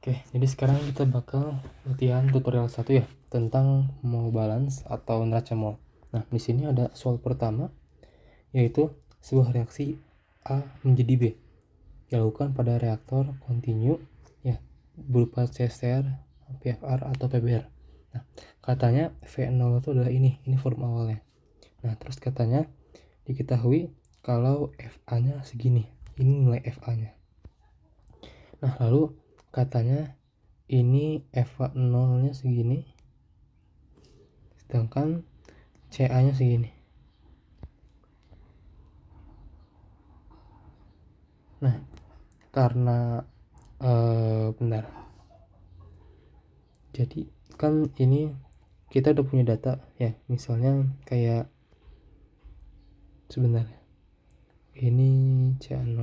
Oke, jadi sekarang kita bakal latihan tutorial 1 ya, tentang mol balance atau neraca mol. Nah, di sini ada soal pertama, yaitu sebuah reaksi A menjadi B dilakukan pada reaktor kontinu ya, berupa CSR, PFR atau PBR. Nah, katanya V0 itu adalah ini form awalnya. Nah, terus katanya diketahui kalau FA-nya segini. Ini nilai FA-nya. Nah, lalu katanya ini FA0 nya segini, sedangkan CA nya segini. Nah, karena bentar, jadi kan ini kita udah punya data ya, misalnya kayak sebentar, ini CA0.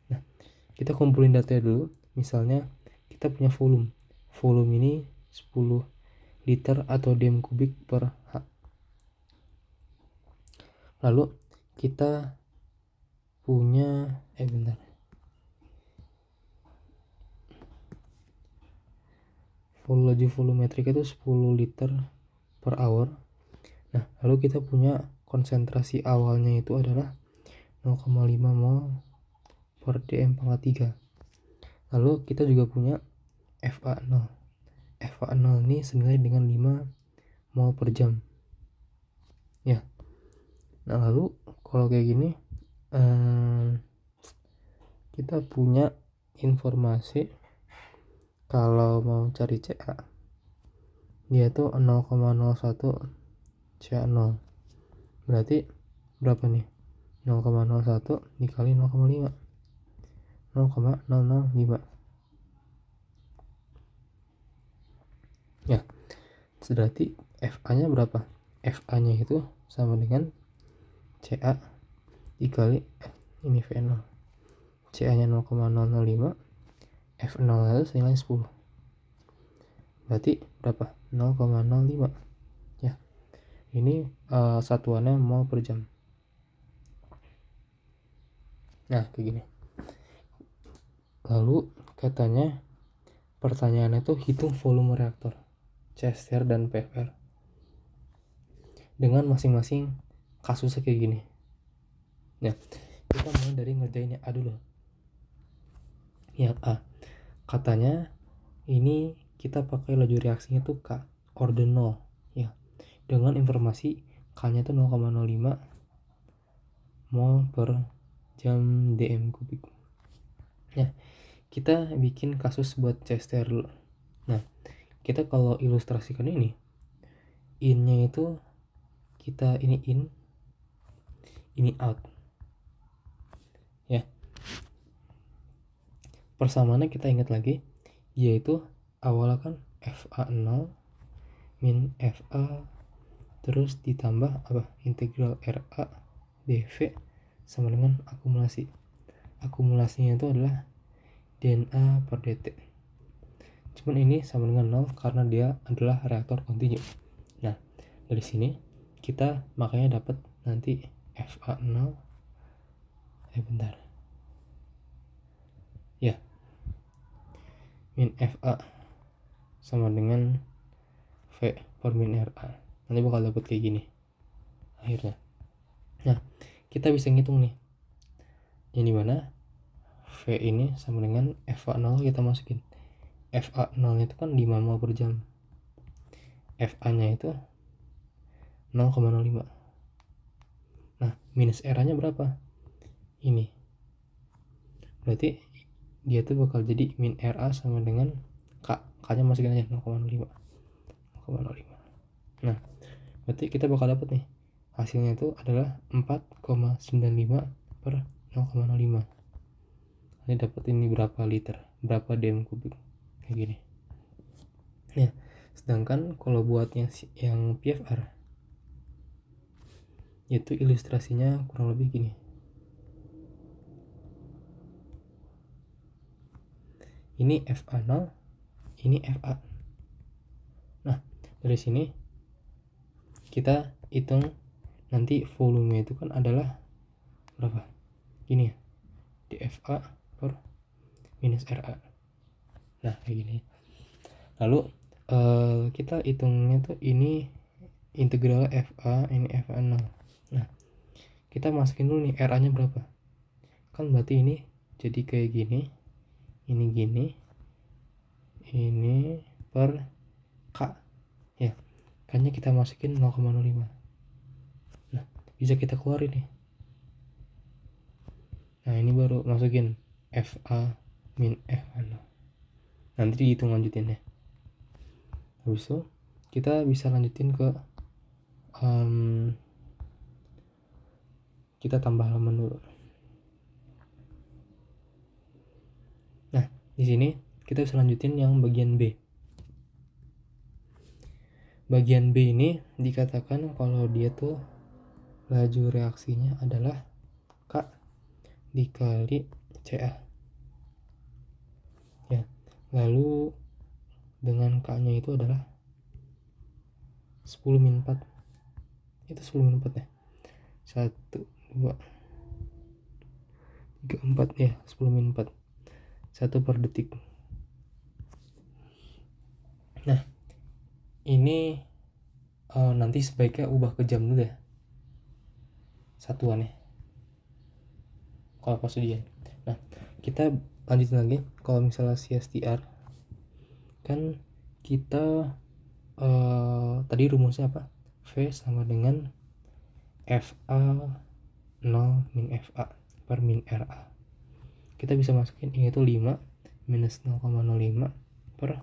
Nah, kita kumpulin data dulu. Misalnya kita punya volume ini 10 liter atau dm kubik per H. Lalu kita punya bentar, laju volumetrik itu 10 liter per hour. Nah, lalu kita punya konsentrasi awalnya itu adalah 0,5 mol per dm pangkat 3. Lalu kita juga punya FA0. FA0 ini senilai dengan 5 mol per jam ya. Nah, lalu kalau kayak gini kita punya informasi kalau mau cari CA, dia tuh 0,01 CA0. Berarti berapa nih? 0,01 dikali 0,5, 0,005 ya. Berarti FA nya berapa? FA nya itu sama dengan CA dikali ini V0. CA nya 0,005, F0 itu senilai 10. Berarti berapa? 0,05 ya. Ini satuannya mol per jam. Nah, kayak gini. Lalu katanya pertanyaannya tuh hitung volume reaktor CSR dan PFR dengan masing-masing kasusnya kayak gini. Nah, kita mulai dari ngerjainnya A dulu. Yang A, katanya ini kita pakai laju reaksinya tuh K, order 0 ya, dengan informasi K-nya tuh 0,05 mol per jam dm kubik. Ya, kita bikin kasus buat CSR dulu. Nah, kita kalau ilustrasikan ini, in-nya itu kita ini in, ini out ya. Persamaannya kita ingat lagi, yaitu awalnya kan FA0 min FA terus ditambah apa, integral RA dV sama dengan akumulasi. Akumulasinya itu adalah dNA per dt. Cuman ini sama dengan 0 karena dia adalah reaktor kontinu. Nah, dari sini kita makanya dapat nanti FA0 bentar ya, min FA sama dengan V per min RA. Nanti bakal dapat kayak gini akhirnya. Nah, kita bisa ngitung nih, yang dimana V ini sama dengan FA0 kita masukin. FA0 itu kan 5 mol per jam, FA nya itu 0,05. Nah, minus RA nya berapa? Ini berarti dia tuh bakal jadi min RA sama dengan K nya masukin aja 0,05. Nah, berarti kita bakal dapat nih hasilnya itu adalah 4,95 per 0,05. Ini dapat ini berapa liter, berapa dm kubik kayak gini ya. Sedangkan kalau buat yang PFR itu ilustrasinya kurang lebih gini. Ini FA0, ini FA. Nah, dari sini kita hitung nanti volume itu kan adalah berapa? Gini ya, dFA per minus RA. Nah kayak gini. Lalu kita hitungnya tuh ini integral FA, ini FA 0. Nah kita masukin dulu nih RA nya berapa, kan berarti ini jadi kayak gini, ini gini, ini per K ya, kayaknya kita masukin 0,05. Nah bisa kita keluarin nih. Nah ini baru masukin FA min FA 0, nanti dihitung lanjutin ya. Habis itu kita bisa lanjutin ke kita tambah halaman dulu. Nah di sini kita bisa lanjutin yang bagian B. Bagian B ini dikatakan kalau dia tuh laju reaksinya adalah K dikali CA ya. Lalu dengan K nya itu adalah 10 min 4, itu 10 min 4 ya, 1, 2, 3, 4 ya, 10 min 4, 1 per detik. Nah ini nanti sebaiknya ubah ke jam dulu ya satuannya kalau pas ujian. Nah kita lanjutin lagi. Kalau misalnya CSTR kan kita tadi rumusnya apa, V sama dengan FA 0 min FA per min RA. Kita bisa masukin ini tuh 5 minus 0,05 per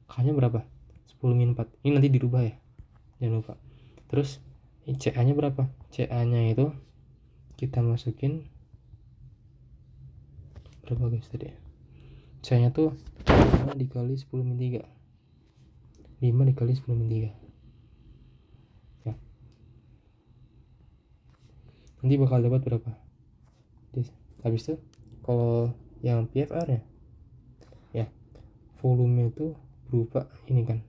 K nya berapa, 10 min 4. Ini nanti dirubah ya, jangan lupa. Terus CA nya berapa, CA nya itu kita masukin berapa guys tadi, CA nya tuh 5 dikali 10 min 3, 5 dikali 10 min 3 ya. Nanti bakal dapat berapa. Habis itu kalau yang PFR ya volume itu berupa ini kan,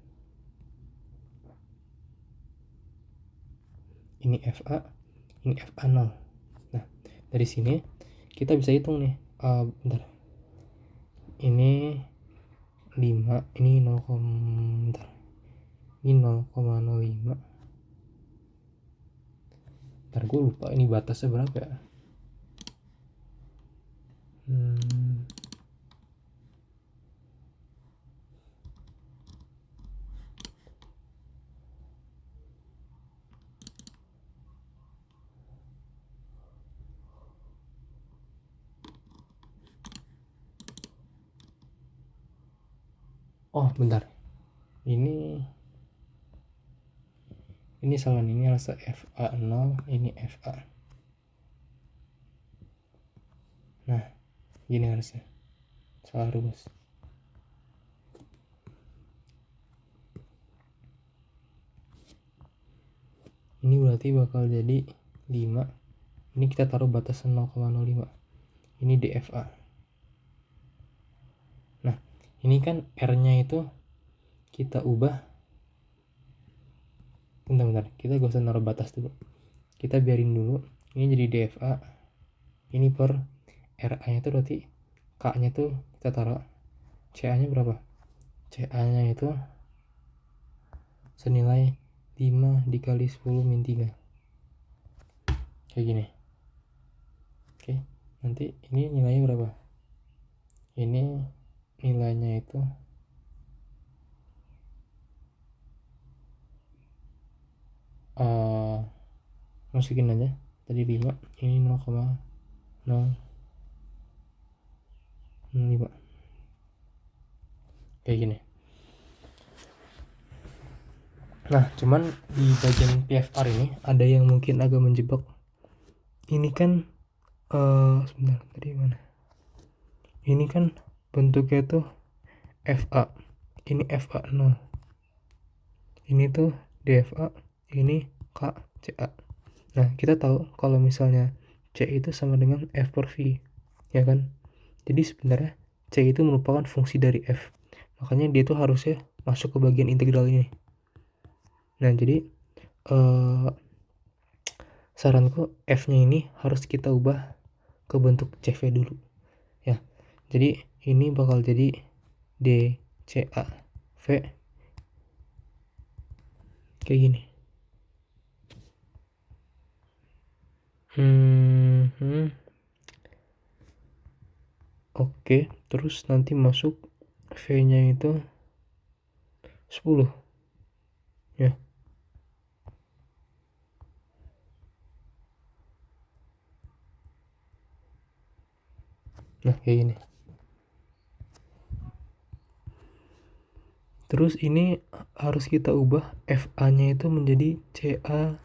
ini FA, ini FA 0. Nah dari sini kita bisa hitung nih, bentar, ini 5, ini 0, bentar, ini 0,05. Bentar gue lupa ini batasnya berapa ya. Oh bentar, ini salah, ini harus FA 0, ini FA. Nah gini harusnya, salah rumus. Ini berarti bakal jadi 5, ini kita taruh batasan 0,05, ini DFA. Nah ini kan R nya itu kita ubah, bentar, kita gak usah naruh batas dulu, kita biarin dulu ini jadi DFA, ini per RA nya itu berarti K nya tuh kita taruh, CA nya berapa, CA nya itu senilai 5 dikali 10 min 3 kayak gini. Oke, nanti ini nilainya berapa, ini nilainya itu masukin aja tadi 5, ini 0,005 kayak gini. Nah cuman di bagian PFR ini ada yang mungkin agak menjebak. Ini kan sebentar, tadi mana, ini kan bentuknya tuh FA, ini FA 0, ini tuh DFA, ini KCA. Nah kita tahu kalau misalnya C itu sama dengan F per V ya kan, jadi sebenarnya C itu merupakan fungsi dari F, makanya dia tuh harusnya masuk ke bagian integral ini. Nah jadi saranku F nya ini harus kita ubah ke bentuk CV dulu ya. Jadi ini bakal jadi DCA V kayak gini. Oke, terus nanti masuk V-nya itu 10 ya. Nah, kayak gini. Terus ini harus kita ubah FA-nya itu menjadi CA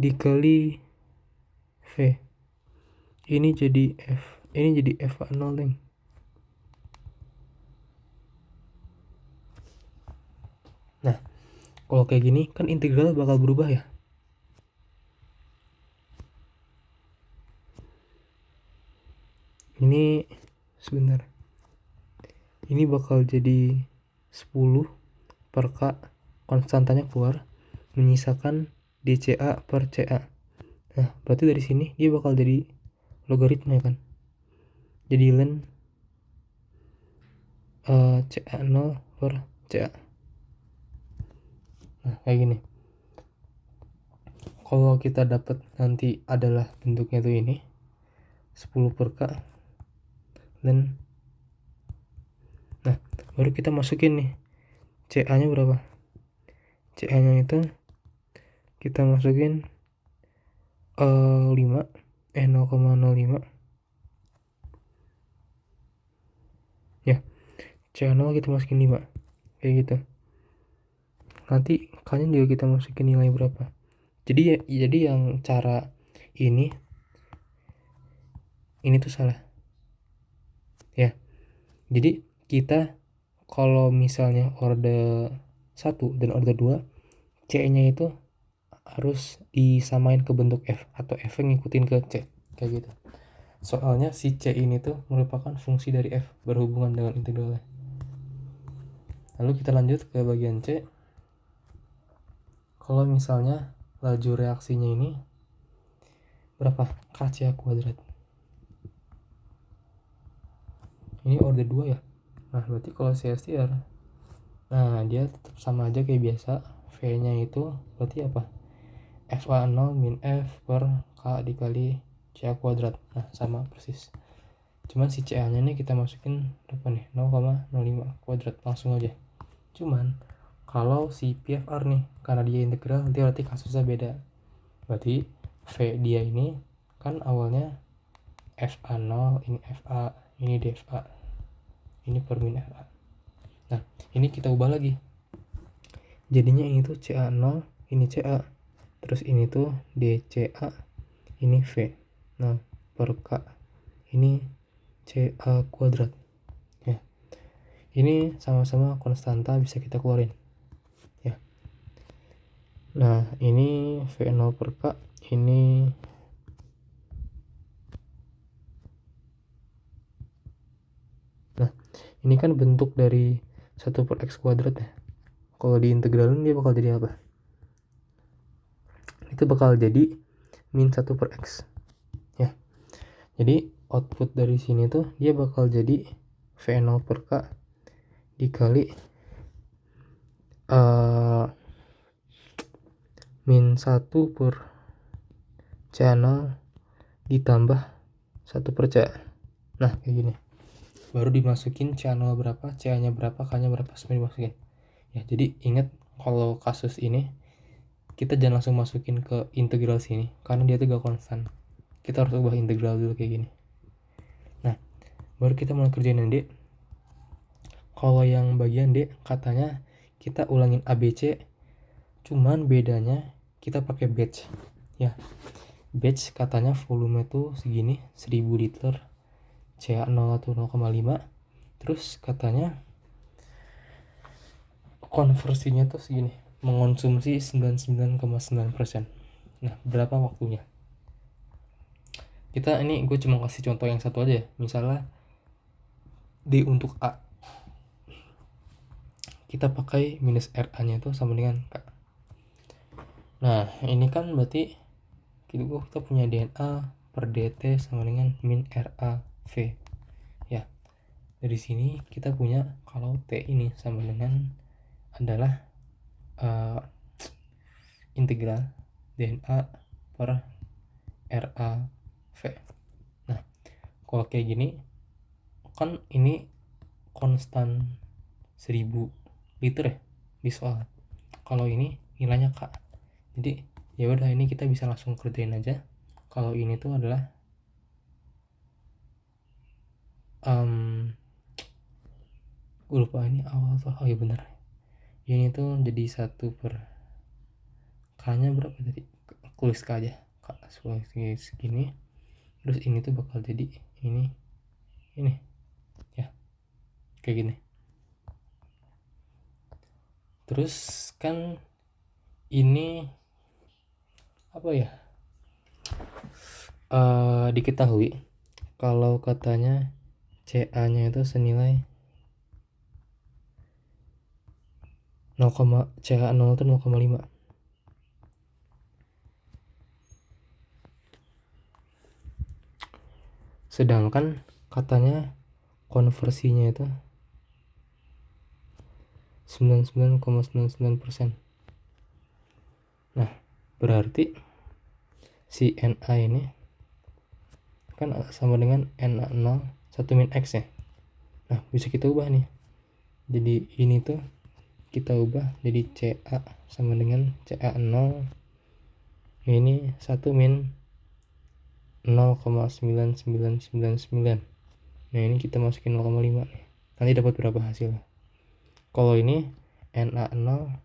dikali V. Ini jadi FA0 deng. Nah, kalau kayak gini kan integral bakal berubah ya. Ini sebentar. Ini bakal jadi 10 per K, konstantanya keluar, menyisakan DCA per CA. Nah, berarti dari sini dia bakal jadi logaritma ya kan. Jadi ln CA0 per CA. Nah, kayak gini. Kalau kita dapat nanti adalah bentuknya tuh ini 10 per K dan nah, baru kita masukin nih CA nya berapa. CA nya itu kita masukin 0,05 ya. CA0 kita masukin 5 kayak gitu. Nanti K nya juga kita masukin nilai berapa. Jadi yang cara ini tuh salah ya. Jadi kita kalau misalnya order 1 dan order 2, C nya itu harus disamain ke bentuk F atau F yang ngikutin ke C kayak gitu. Soalnya si C ini tuh merupakan fungsi dari F berhubungan dengan integralnya. Lalu kita lanjut ke bagian C. Kalau misalnya laju reaksinya ini berapa? KCA kuadrat. Ini order 2 ya. Nah, berarti kalau CSTR, nah dia tetap sama aja kayak biasa. V-nya itu berarti apa? FA0 min F per K dikali CA kuadrat. Nah, sama persis. Cuman si CA-nya nih kita masukin berapa nih? 0,05 kuadrat langsung aja. Cuman kalau si PFR nih, karena dia integral, nanti berarti kasusnya beda. Berarti V dia ini kan awalnya FA0, ini FA, ini DFA, ini per min FA. Nah, ini kita ubah lagi. Jadinya ini tuh CA0, ini CA. Terus ini tuh DCA, ini V. Nah, per K. Ini CA kuadrat. Ya. Ini sama-sama konstanta bisa kita keluarin. Ya. Nah, ini V0 per K, ini ini kan bentuk dari 1 per X kuadrat ya. Kalau diintegralin dia bakal jadi apa? Itu bakal jadi min 1 per X ya. Jadi output dari sini tuh dia bakal jadi V0 per K dikali min 1 per C0 ditambah 1 per C. Nah, kayak gini. Baru dimasukin C0 berapa, CA-nya berapa, K-nya berapa, semua dimasukin. Ya, jadi ingat kalau kasus ini kita jangan langsung masukin ke integral sini karena dia tuh gak konstan. Kita harus ubah integral dulu kayak gini. Nah, baru kita mulai kerjain yang D. Kalau yang bagian D katanya kita ulangin ABC, cuman bedanya kita pakai batch ya. Batch katanya volume tuh segini, 1000 liter, CA0 tuh 0,5. Terus katanya konversinya tuh segini, mengonsumsi 99,9%. Nah, berapa waktunya? Kita ini gue cuma kasih contoh yang satu aja ya. Misalnya D untuk A, kita pakai minus RA nya itu sama dengan K. Nah, ini kan berarti kita punya DNA per DT sama dengan min RA V ya. dari sini kita punya kalau T ini sama dengan adalah integral dNA per RAV. Nah, kalau kayak gini kan ini konstan 1000 liter ya di soal. Kalau ini nilainya K. Jadi ya udah, ini kita bisa langsung kerjain aja. Kalau ini tuh adalah gue lupa ini awal tuh, oh iya bener, ini tuh jadi 1 per K nya berapa tadi, tulis K aja, K segini, terus ini tuh bakal jadi ini ya kayak gini. Terus kan ini apa ya, diketahui kalau katanya CA nya itu senilai CA 0 itu 0,5. Sedangkan katanya konversinya itu 99,99%. Nah, berarti si NA ini kan sama dengan NA0 1 min X ya. Nah, bisa kita ubah nih. Jadi ini tuh kita ubah jadi CA sama dengan CA0 ini 1 min 0,9999. Nah, ini kita masukin 0,5 nih. Nanti dapat berapa hasilnya? Kalau ini NA0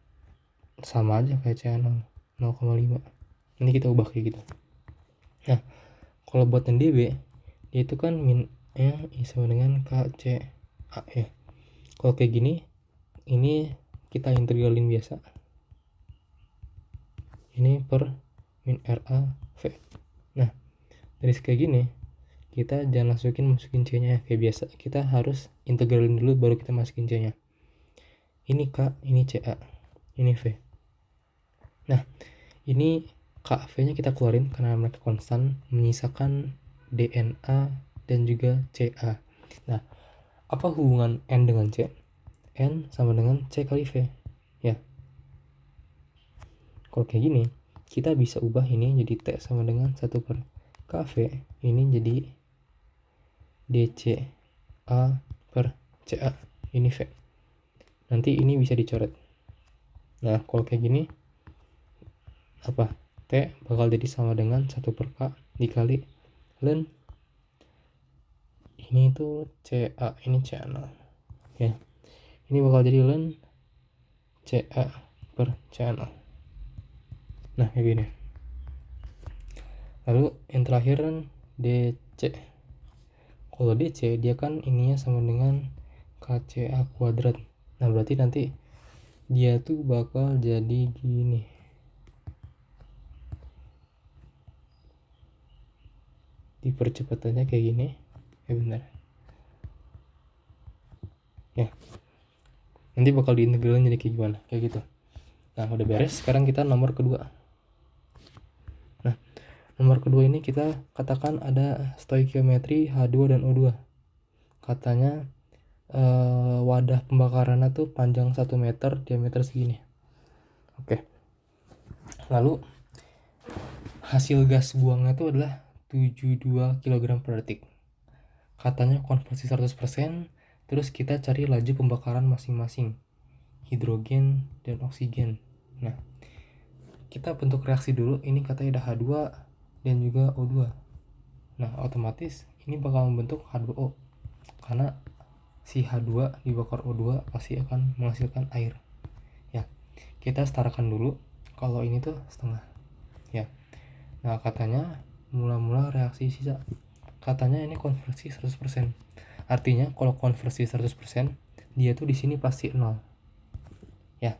sama aja kayak CA0 0,5. Nanti kita ubah kayak gitu. Nah, kalau buat yang DB dia itu kan min sama dengan KCA ya. Kalau kayak gini, ini kita integralin biasa. Ini per min RAV. Nah, dari kayak gini, kita jangan masukin C-nya kayak biasa. Kita harus integralin dulu baru kita masukin C-nya. Ini K, ini CA, ini V. Nah, ini KV-nya kita keluarin karena mereka konstan, menyisakan DNA dan juga CA. Nah, apa hubungan N dengan C? N sama dengan C kali V. Ya. Kalau kayak gini, kita bisa ubah ini jadi T sama dengan 1 per KV. Ini jadi DCA per CA. Ini V. Nanti ini bisa dicoret. Nah, kalau kayak gini, apa? T bakal jadi sama dengan 1 per K dikali ln ini tuh CA, ini CA0 ya. Ini bakal jadi ln CA per CA0. Nah, kayak gini. Lalu yang terakhir kan DC. Kalau DC dia kan ininya sama dengan KCA kuadrat. Nah, berarti nanti dia tuh bakal jadi gini. Dipercepatannya kayak gini. Ya benar. Ya. Nanti bakal diintegralin jadi kayak gimana? Kayak gitu. Nah, udah beres. Sekarang kita nomor kedua. Nah, nomor kedua ini kita katakan ada stoikiometri H2 dan O2. Katanya wadah pembakarannya tuh panjang 1 meter, diameter segini. Oke. Lalu hasil gas buangnya itu adalah 72 kg per detik. Katanya konversi 100%, terus kita cari laju pembakaran masing-masing, hidrogen dan oksigen. Nah, kita bentuk reaksi dulu. Ini katanya ada H2 dan juga O2. Nah, otomatis ini bakal membentuk H2O karena si H2 dibakar O2 pasti akan menghasilkan air. Ya, kita setarakan dulu. Kalau ini tuh setengah. Ya. Nah, katanya mula-mula reaksi sisa. Katanya ini konversi 100%. Artinya kalau konversi 100%, dia tuh di sini pasti 0. Ya.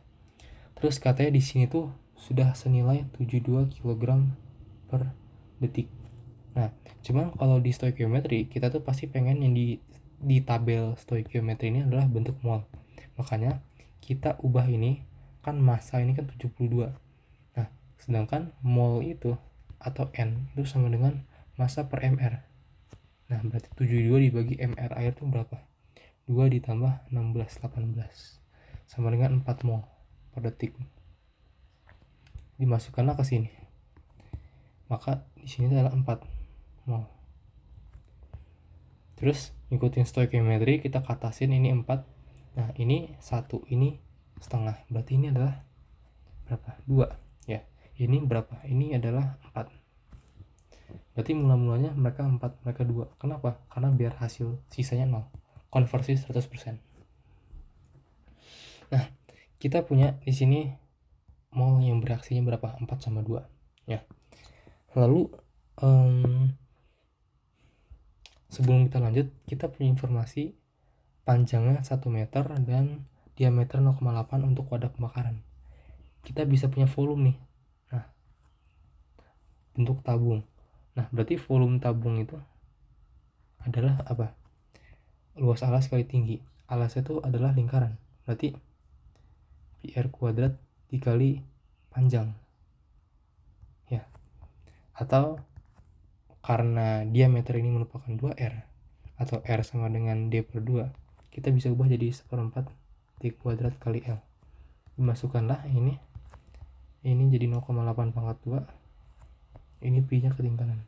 Terus katanya di sini tuh sudah senilai 72 kg per detik. Nah, cuma kalau di stoikiometri kita tuh pasti pengen yang di tabel stoikiometri ini adalah bentuk mol. Makanya kita ubah ini, kan massa ini kan 72. Nah, sedangkan mol itu atau N itu sama dengan massa per mR. Nah, berarti 72 dibagi mR air itu berapa? 2 ditambah 16, 18 sama dengan 4 mol per detik. Dimasukkanlah ke sini. Maka di sini adalah 4 mol. Terus ikutin stoichiometry, kita katasin ini 4. Nah, ini 1, ini setengah. Berarti ini adalah berapa? 2 ya. Ini berapa? Ini adalah 4. Berarti mula-mulanya mereka 4, mereka 2. Kenapa? Karena biar hasil sisanya 0. Konversi 100%. Nah, kita punya di sini mol yang bereaksinya berapa? 4 sama 2 ya. Lalu sebelum kita lanjut, kita punya informasi panjangnya 1 meter dan diameter 0,8 untuk wadah pembakaran. Kita bisa punya volume nih. Nah, bentuk tabung. Nah, berarti volume tabung itu adalah apa? Luas alas kali tinggi. Alasnya itu adalah lingkaran. Berarti PR kuadrat dikali panjang. Ya. Atau karena diameter ini merupakan 2R atau R sama dengan D per 2, kita bisa ubah jadi 1/4 D kuadrat kali L. Dimasukkanlah ini jadi 0,8 pangkat 2. Ini pi nya ketinggalan.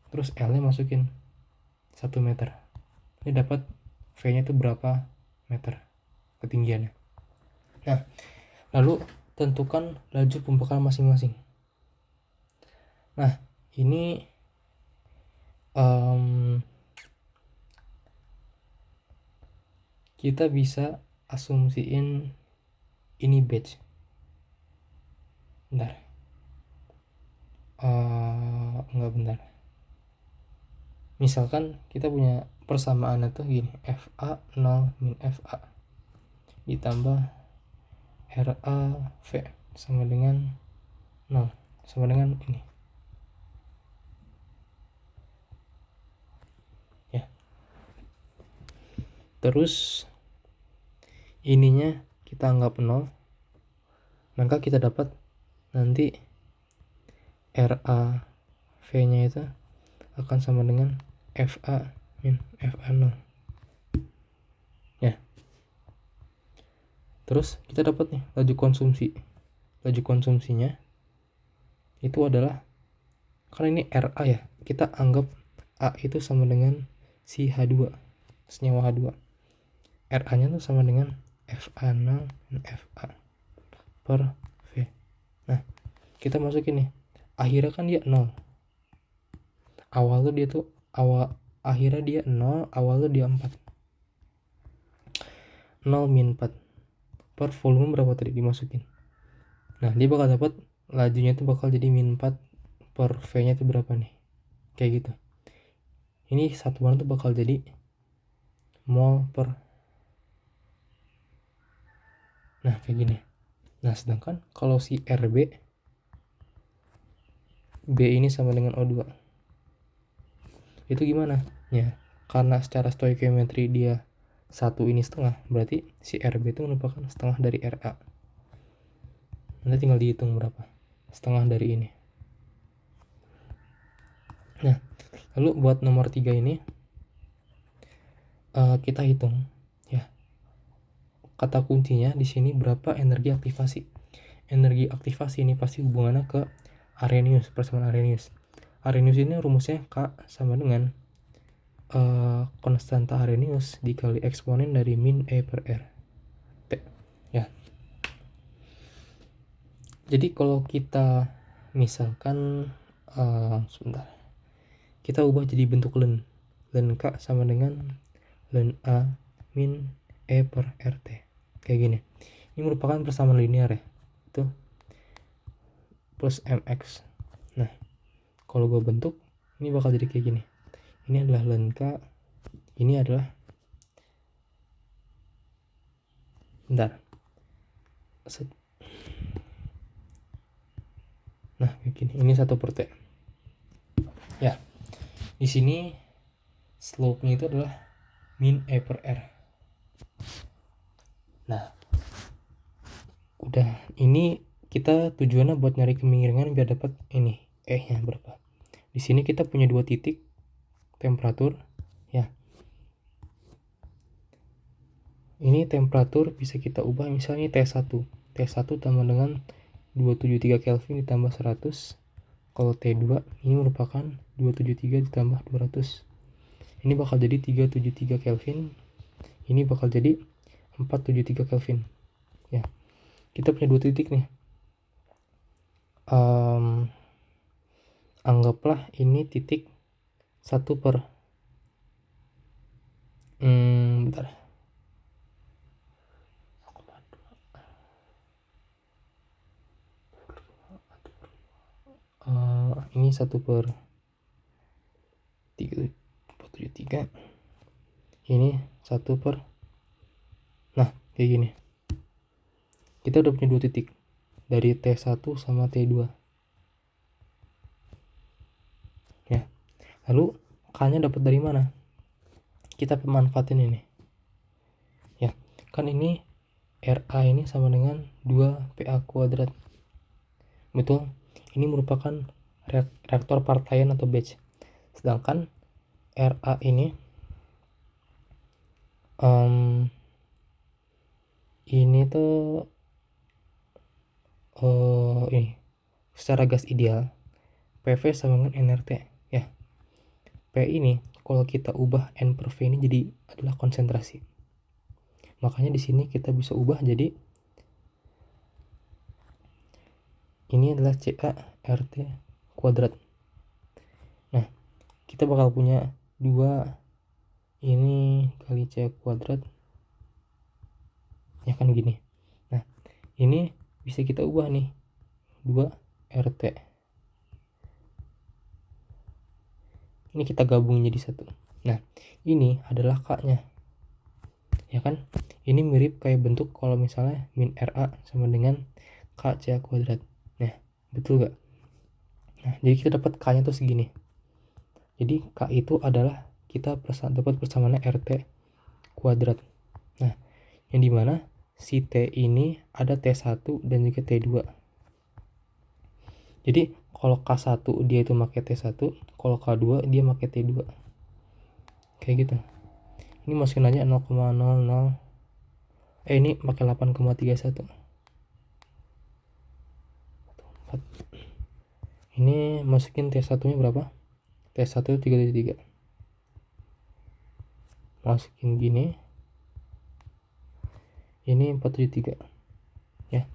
Terus L nya masukin 1 meter. Ini dapat V nya itu berapa meter ketinggiannya. Nah, lalu tentukan laju pembakaran masing-masing. Nah, ini kita bisa asumsiin ini batch. Bentar. Enggak, bentar. Misalkan kita punya persamaannya tuh gini, FA 0 min FA ditambah RA V sama dengan 0 sama dengan ini ya. Terus ininya kita anggap 0, maka kita dapat nanti RA V nya itu akan sama dengan FA min FA 0 ya. Terus kita dapat nih laju konsumsi. Laju konsumsinya itu adalah, karena ini RA ya, kita anggap A itu sama dengan si H2, senyawa H2. RA nya tuh sama dengan FA0 min FA per V. Nah, kita masukin nih, akhirnya kan dia 0. Awal tuh dia tuh akhirnya dia 0, awal tuh dia 4. 0 min 4 per volume berapa tadi dimasukin. Nah, dia bakal dapat lajunya tuh bakal jadi min 4 per V nya tuh berapa nih. Kayak gitu. Ini satuan tuh bakal jadi mol per. Nah, kayak gini. Nah, sedangkan kalau si RB, B ini sama dengan O2. Itu gimana? Ya, karena secara stoichiometry dia 1 ini setengah, berarti si RB itu merupakan setengah dari RA. Nanti tinggal dihitung berapa setengah dari ini. Nah, lalu buat nomor 3 ini kita hitung ya. Kata kuncinya di sini berapa energi aktivasi. Energi aktivasi ini pasti hubungannya ke Arrhenius, persamaan Arrhenius. Arrhenius ini rumusnya K sama dengan konstanta Arrhenius dikali eksponen dari min E per R T ya. Jadi kalau kita misalkan sebentar, kita ubah jadi bentuk len K sama dengan len A min E per RT kayak gini. Ini merupakan persamaan linear ya, itu plus mx. Nah, kalau gue bentuk ini bakal jadi kayak gini. Ini adalah len K, ini adalah, bentar, nah kayak gini. Ini 1 per T ya. Di sini slope-nya itu adalah min E per R. Nah, udah, ini kita tujuannya buat nyari kemiringan biar dapat ini E-nya berapa. Di sini kita punya 2 titik temperatur ya. Ini temperatur bisa kita ubah misalnya T1. T1 tambah dengan 273 Kelvin ditambah 100. Kalau T2 ini merupakan 273 ditambah 200. Ini bakal jadi 373 Kelvin. Ini bakal jadi 473 Kelvin. Ya, kita punya dua titik nih. Anggaplah ini titik 1 per bentar. Ini 1 per 473. Ini 1 per, nah kayak gini. Kita udah punya dua titik dari T1 sama T2 ya. Lalu K-nya dapat dari mana? Kita pemanfaatin ini ya. Kan ini RA ini sama dengan 2PA kuadrat. Betul? Ini merupakan reaktor partaian atau batch. Sedangkan RA ini ini tuh ini secara gas ideal PV sama dengan nRT ya. P ini kalau kita ubah N per V ini jadi adalah konsentrasi. Makanya di sini kita bisa ubah jadi ini adalah CA RT kuadrat. Nah, kita bakal punya 2 ini kali CA kuadrat ya kan gini. Nah, ini bisa kita ubah nih 2 RT. Ini kita gabung jadi satu. Nah, ini adalah K-nya. Ya kan? Ini mirip kayak bentuk kalau misalnya min RA sama dengan K CA kuadrat. Nah, betul gak? Nah, jadi kita dapat K-nya tuh segini. Jadi K itu adalah kita dapat persamaannya RT kuadrat. Nah, yang dimana si T ini ada T1 dan juga T2. Jadi kalau K1 dia itu pakai T1, kalau K2 dia pakai T2. Kayak gitu. Ini masukin aja 0,00. Ini pakai 8,31. Ini masukin T1-nya berapa? T1 3,3. Masukin gini. Ini 473. Ya.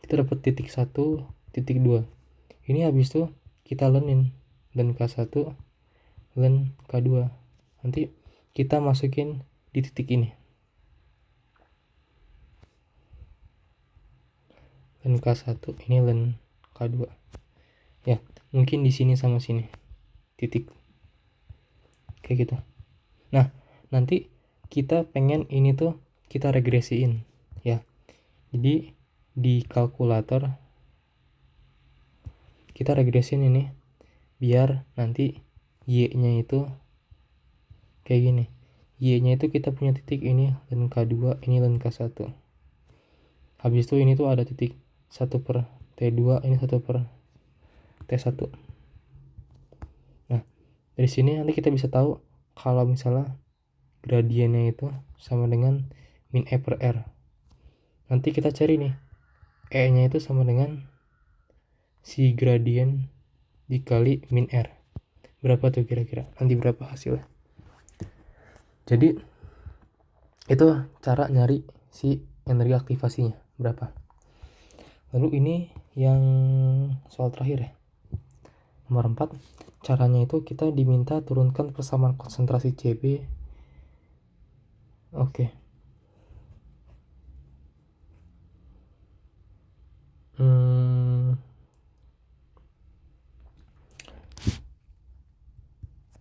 Kita dapat titik 1, titik 2. Ini habis itu kita lenin dan K1 len K2. Nanti kita masukin di titik ini. Len K1 ini len K2. Ya, mungkin di sini sama sini. Titik. Kayak gitu. Nah, nanti kita pengen ini tuh kita regresiin ya. Jadi di kalkulator kita regresiin ini biar nanti Y-nya itu kayak gini. Y-nya itu kita punya titik ini len K2, ini len K1. Habis itu ini tuh ada titik 1 per T2, ini 1 per T1. Nah, dari sini nanti kita bisa tahu kalau misalnya gradiennya itu sama dengan min E per R. Nanti kita cari nih E-nya itu sama dengan si gradien dikali min R. Berapa tuh kira-kira? Nanti berapa hasilnya? Jadi itu cara nyari si energi aktivasinya berapa. Lalu ini yang soal terakhir ya. Nomor 4. Caranya itu kita diminta turunkan persamaan konsentrasi CB. Oke.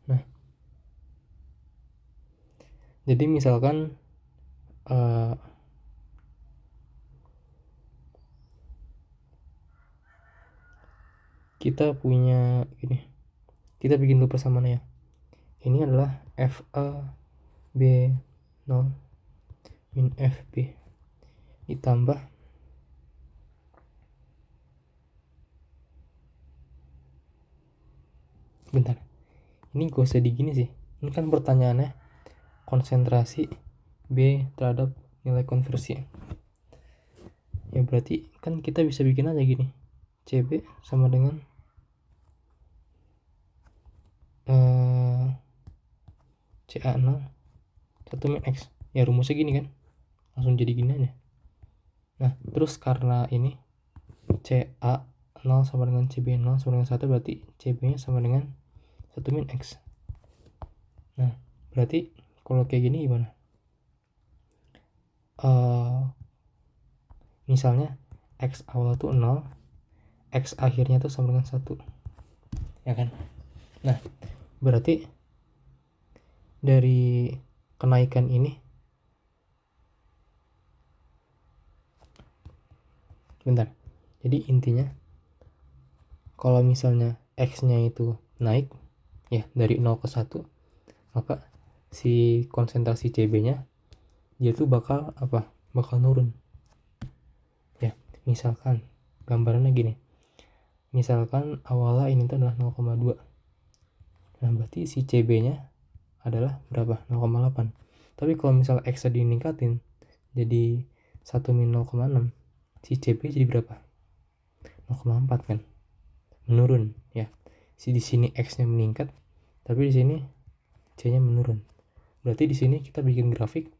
Nah, jadi misalkan kita punya ini, kita bikin dulu persamaannya. Ini adalah FA B0 min FB ditambah bentar, ini gak usah digini sih, ini kan pertanyaannya konsentrasi B terhadap nilai konversi. Ya berarti kan kita bisa bikin aja gini, CB sama dengan CA0 1 min X. Ya rumusnya gini kan, langsung jadi gini aja. Nah terus karena ini CA0 sama dengan CB0 sama dengan 1, berarti CB nya sama dengan 1 min X. Nah berarti kalau kayak gini gimana? Misalnya X awal tuh 0, X akhirnya tuh sama dengan 1, ya kan? Nah berarti dari kenaikan ini, bentar, jadi intinya kalau misalnya X nya itu naik ya dari 0 ke 1, maka si konsentrasi CB nya dia tuh bakal nurun ya. Misalkan gambarannya gini, misalkan awalnya ini tuh adalah 0,2, nah berarti si CB nya adalah berapa? 0,8. Tapi kalau misalnya X diningkatin jadi 1 min 0,6, si CB jadi berapa? 0,4 kan, menurun ya. Di sini X nya meningkat, tapi di sini C nya menurun. Berarti di sini kita bikin grafik,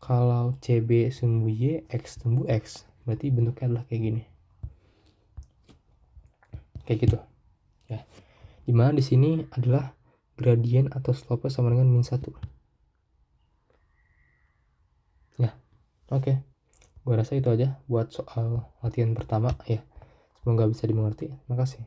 kalau CB tumbuh Y, X tumbuh X, berarti bentuknya adalah kayak gini, kayak gitu ya. Dimana di sini adalah gradien atau slope sama dengan min 1 ya. Oke, gua rasa itu aja buat soal latihan pertama ya. Semoga bisa dimengerti. Makasih.